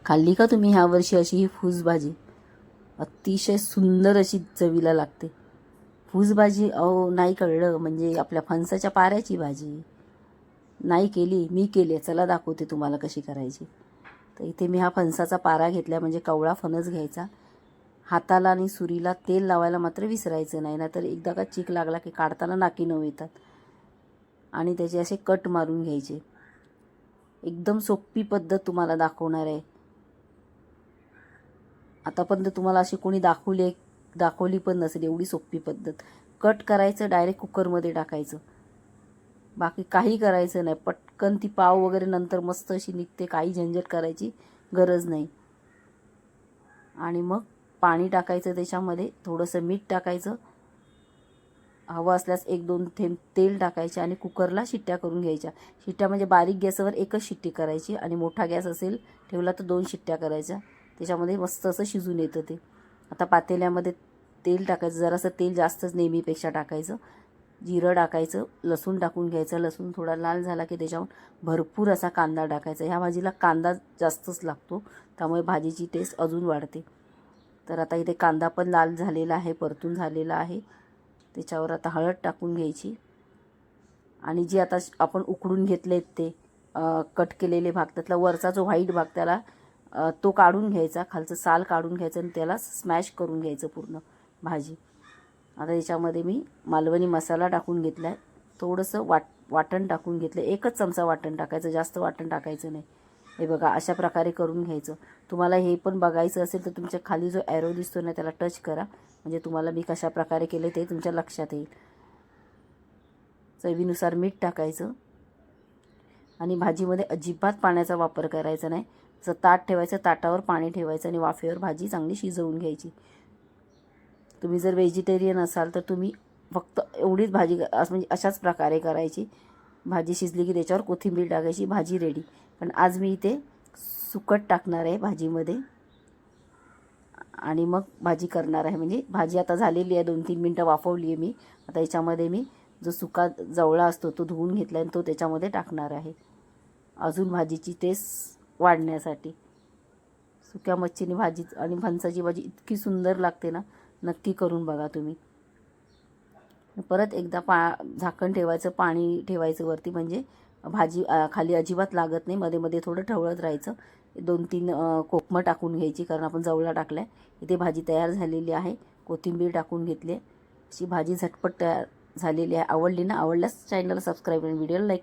खाल्ली का तुम्ही ह्या वर्षी अशी ही फूसभाजी? अतिशय सुंदर अशी चवीला लागते फूसभाजी. अहो नाही कळलं म्हणजे आपल्या फणसाच्या पाऱ्याची भाजी नाही केली, मी केली. चला दाखवते तुम्हाला कशी करायची. तर इथे मी हा फणसाचा पारा घेतला, म्हणजे कवळा फणस घ्यायचा. हाताला आणि सुरीला तेल लावायला मात्र विसरायचं नाही, नाहीतर एकदा का चीक लागला की काढताना नाकी नऊ येतात. आणि त्याचे असे कट मारून घ्यायचे. एकदम सोपी पद्धत तुम्हाला दाखवणार आहे. आतापर्यंत तुम्हाला अशी कोणी दाखवली पण नसेल एवढी सोपी पद्धत. कट करायचं, डायरेक्ट कुकरमध्ये टाकायचं, बाकी काही करायचं नाही. पटकन ती पाव वगैरे नंतर मस्त अशी निघते, काही झंझट करायची गरज नाही. आणि मग पाणी टाकायचं, त्याच्यामध्ये थोडंसं मीठ टाकायचं, हवं असल्यास 1-2 थेंब तेल टाकायचे आणि कुकरला शिट्ट्या करून घ्यायच्या. शिट्ट्या म्हणजे बारीक गॅसवर एकच शिट्टी करायची आणि मोठा गॅस असेल ठेवला तर 2 शिट्ट्या करायच्या. त्याच्यामध्ये मस्त असं शिजून येतं ते. आता पातेल्यामध्ये तेल टाकायचं, जरासं तेल जास्तच नेहमीपेक्षा टाकायचं. जिरं टाकायचं, लसूण टाकून घ्यायचं. लसूण थोडा लाल झाला की त्याच्यावर भरपूर असा कांदा टाकायचा. ह्या भाजीला कांदा जास्तच लागतो, त्यामुळे भाजीची टेस्ट अजून वाढते. तर आता इथे कांदा पण लाल झालेला आहे, परतून झालेला आहे. त्याच्यावर आता हळद टाकून घ्यायची आणि जी आता आपण उकडून घेतलेत ते कट केलेले भाग, त्यातला वरचा जो व्हाईट भाग त्याला तो काढून घ्यायचा, खालचं साल काढून घ्यायचं आणि त्याला स्मॅश करून घ्यायचं पूर्ण भाजी. आता याच्यामध्ये मी मालवणी मसाला टाकून घेतला आहे. थोडंसं वाटण टाकून घेतलं, 1च चमचा वाटण टाकायचं, जास्त वाटण टाकायचं नाही. हे बघा अशा प्रकारे करून घ्यायचं. तुम्हाला हे पण बघायचं असेल तर तुमच्या खाली जो ॲरो दिसतो ना त्याला टच करा, म्हणजे तुम्हाला मी कशा प्रकारे केले ते तुमच्या लक्षात येईल. चवीनुसार मीठ टाकायचं आणि भाजीमध्ये अजिबात पाण्याचा वापर करायचा नाही. जर ताट ठेवायचं, ताटावर पाणी ठेवायचं आणि वाफेवर भाजी चांगली शिजवून घ्यायची. तुम्ही जर व्हेजिटेरियन असाल तर तुम्ही फक्त एवढीच भाजी म्हणजे अशाच प्रकारे करायची. भाजी शिजली की त्याच्यावर कोथिंबीर टाकायची, भाजी रेडी. पण आज मी इथे सुकट टाकणार आहे भाजीमध्ये आणि मग भाजी करणार आहे. म्हणजे भाजी आता झालेली आहे, 2-3 मिनटं वाफवली आहे मी. आता याच्यामध्ये मी जो सुका जवळा असतो तो धुवून घेतला आणि तो त्याच्यामध्ये टाकणार आहे, अजून भाजीची टेस्ट वाढण्यासाठी. सुक्या मच्छीने भाजी आणि फणसाची भाजी इतकी सुंदर लागते ना, नक्की करून बघा तुम्ही. परत एकदा झाकण ठेवायचं, पाणी ठेवायचं वरती, म्हणजे भाजी खाली अजिबात लागत नाही. मध्ये मध्ये थोडं ढवळत राहायचं. 2-3 कोकमं टाकून घ्यायची, कारण आपण जवळा टाकला आहे. इथे भाजी तयार झालेली आहे. कोथिंबीर टाकून घेतली. अशी भाजी झटपट तयार झालेली आहे. आवडली ना? आवडल्यास चॅनलला सबस्क्राईब आणि व्हिडिओला लाईक.